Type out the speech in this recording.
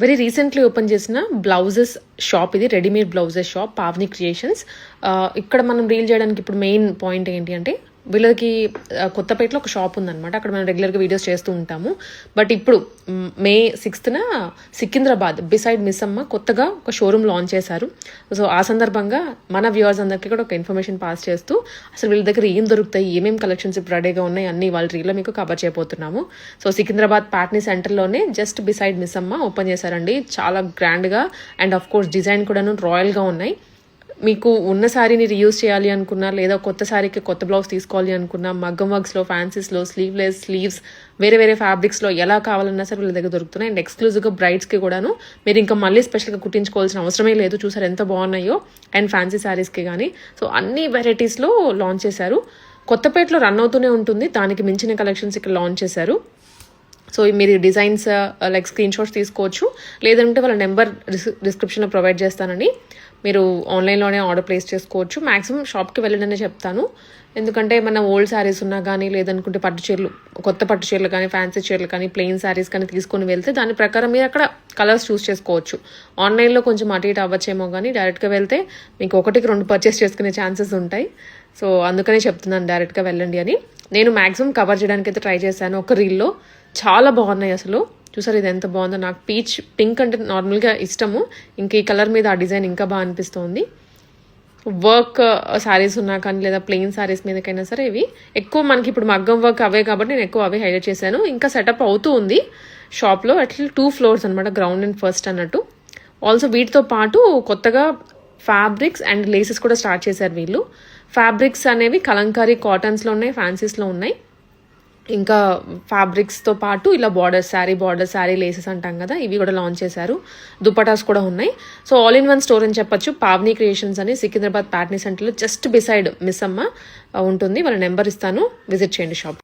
Very recently open చేసిన blouses shop ఇది, readymade blouses shop Pavani creations. ఇక్కడ మనం రీల్ చేయడానికి ఇప్పుడు మెయిన్ పాయింట్ ఏంటి అంటే, వీళ్ళకి కొత్తపేటలో ఒక షాప్ ఉందన్నమాట. అక్కడ మనం రెగ్యులర్గా వీడియోస్ చేస్తూ ఉంటాము. బట్ ఇప్పుడు May 6th Secunderabad beside Missamma కొత్తగా ఒక షోరూమ్ లాంచ్ చేశారు. సో ఆ సందర్భంగా మన వ్యూవర్స్ అందరికీ కూడా ఒక ఇన్ఫర్మేషన్ పాస్ చేస్తూ అసలు వీళ్ళ దగ్గర ఏం దొరుకుతాయి, ఏమేమి కలెక్షన్స్ ఇప్పుడు రెడీగా ఉన్నాయి అన్ని వాళ్ళ రీల్లో మీకు కవర్ చేయబోతున్నాము. సో సికింద్రాబాద్ పాట్నీ సెంటర్లోనే జస్ట్ బిసైడ్ మిస్సమ్మ ఓపెన్ చేశారండి. చాలా గ్రాండ్గా అండ్ ఆఫ్ కోర్స్ డిజైన్ కూడాను రాయల్గా ఉన్నాయి. మీకు ఉన్న శారీని రీయూజ్ చేయాలి అనుకున్నా, లేదా కొత్త శారీకి కొత్త బ్లౌజ్ తీసుకోవాలి అనుకున్నా, మగ్గం వర్క్స్లో, ఫ్యాన్సీస్లో, స్లీవ్లెస్, స్లీవ్స్, వేరే వేరే ఫ్యాబ్రిక్స్లో ఎలా కావాలన్నా సరే వీళ్ళ దగ్గర దొరుకుతున్నాయి. అండ్ ఎక్స్క్లూజివ్గా బ్రైడ్స్కి కూడాను మీరు ఇంకా మళ్ళీ స్పెషల్గా కుట్టించుకోవాల్సిన అవసరమే లేదు. చూసారు ఎంత బాగున్నాయో. అండ్ ఫ్యాన్సీ శారీస్కి కానీ సో అన్ని వెరైటీస్లో లాంచ్ చేశారు. కొత్తపేటలో రన్ అవుతూనే ఉంటుంది, దానికి మించిన కలెక్షన్స్ ఇక్కడ లాంచ్ చేశారు. సో మీరు డిజైన్స్ లైక్ స్క్రీన్ షాట్స్ తీసుకోవచ్చు, లేదంటే వాళ్ళ నెంబర్ డిస్క్రిప్షన్లో ప్రొవైడ్ చేస్తానని మీరు ఆన్లైన్లోనే ఆర్డర్ ప్లేస్ చేసుకోవచ్చు. మ్యాక్సిమం షాప్కి వెళ్ళండి చెప్తాను, ఎందుకంటే మన ఓల్డ్ శారీస్ ఉన్నా కానీ, లేదనుకుంటే పట్టు చీరలు, కొత్త పట్టు చీరలు కానీ, ఫ్యాన్సీ చీరలు కానీ, ప్లెయిన్ శారీస్ కానీ తీసుకొని వెళ్తే దాని ప్రకారం మీరు అక్కడ కలర్స్ చూస్ చేసుకోవచ్చు. ఆన్లైన్లో కొంచెం అటు ఇటు అవ్వచ్చేమో కానీ డైరెక్ట్గా వెళ్తే మీకు 1-2 పర్చేస్ చేసుకునే ఛాన్సెస్ ఉంటాయి. సో అందుకనే చెప్తున్నాను డైరెక్ట్గా వెళ్ళండి అని. నేను మ్యాక్సిమం కవర్ చేయడానికి అయితే ట్రై చేశాను ఒక రీల్లో. చాలా బాగున్నాయి అసలు. చూసారు ఇది ఎంత బాగుందో. నాకు పీచ్ పింక్ అంటే నార్మల్గా ఇష్టము, ఇంకా ఈ కలర్ మీద ఆ డిజైన్ ఇంకా బాగా అనిపిస్తుంది. వర్క్ శారీస్ ఉన్నా కానీ, లేదా ప్లెయిన్ శారీస్ మీదకైనా సరే ఇవి ఎక్కువ మనకి ఇప్పుడు మగ్గం వర్క్ అవే కాబట్టి నేను ఎక్కువ అవే హైలైట్ చేశాను. ఇంకా సెటప్ అవుతూ ఉంది షాప్లో. అట్లీస్ట్ 2 floors అనమాట, గ్రౌండ్ అండ్ ఫస్ట్ అన్నట్టు. ఆల్సో వీటితో పాటు కొత్తగా ఫ్యాబ్రిక్స్ అండ్ లేసెస్ కూడా స్టార్ట్ చేశారు వీళ్ళు. ఫ్యాబ్రిక్స్ అనేవి కలంకారీ కాటన్స్లో ఉన్నాయి, ఫ్యాన్సీస్లో ఉన్నాయి. ఇంకా ఫ్యాబ్రిక్స్తో పాటు ఇలా బార్డర్ శారీ లేసెస్ అంటాం కదా, ఇవి కూడా లాంచ్ చేశారు. దుపటాస్ కూడా ఉన్నాయి. So all in one store అని చెప్పొచ్చు. పావని క్రియేషన్స్ అని సికింద్రాబాద్ పాట్నీ సెంటర్లో జస్ట్ బిసైడ్ మిస్సమ్మ ఉంటుంది. వాళ్ళ నెంబర్ ఇస్తాను, విజిట్ చేయండి షాప్.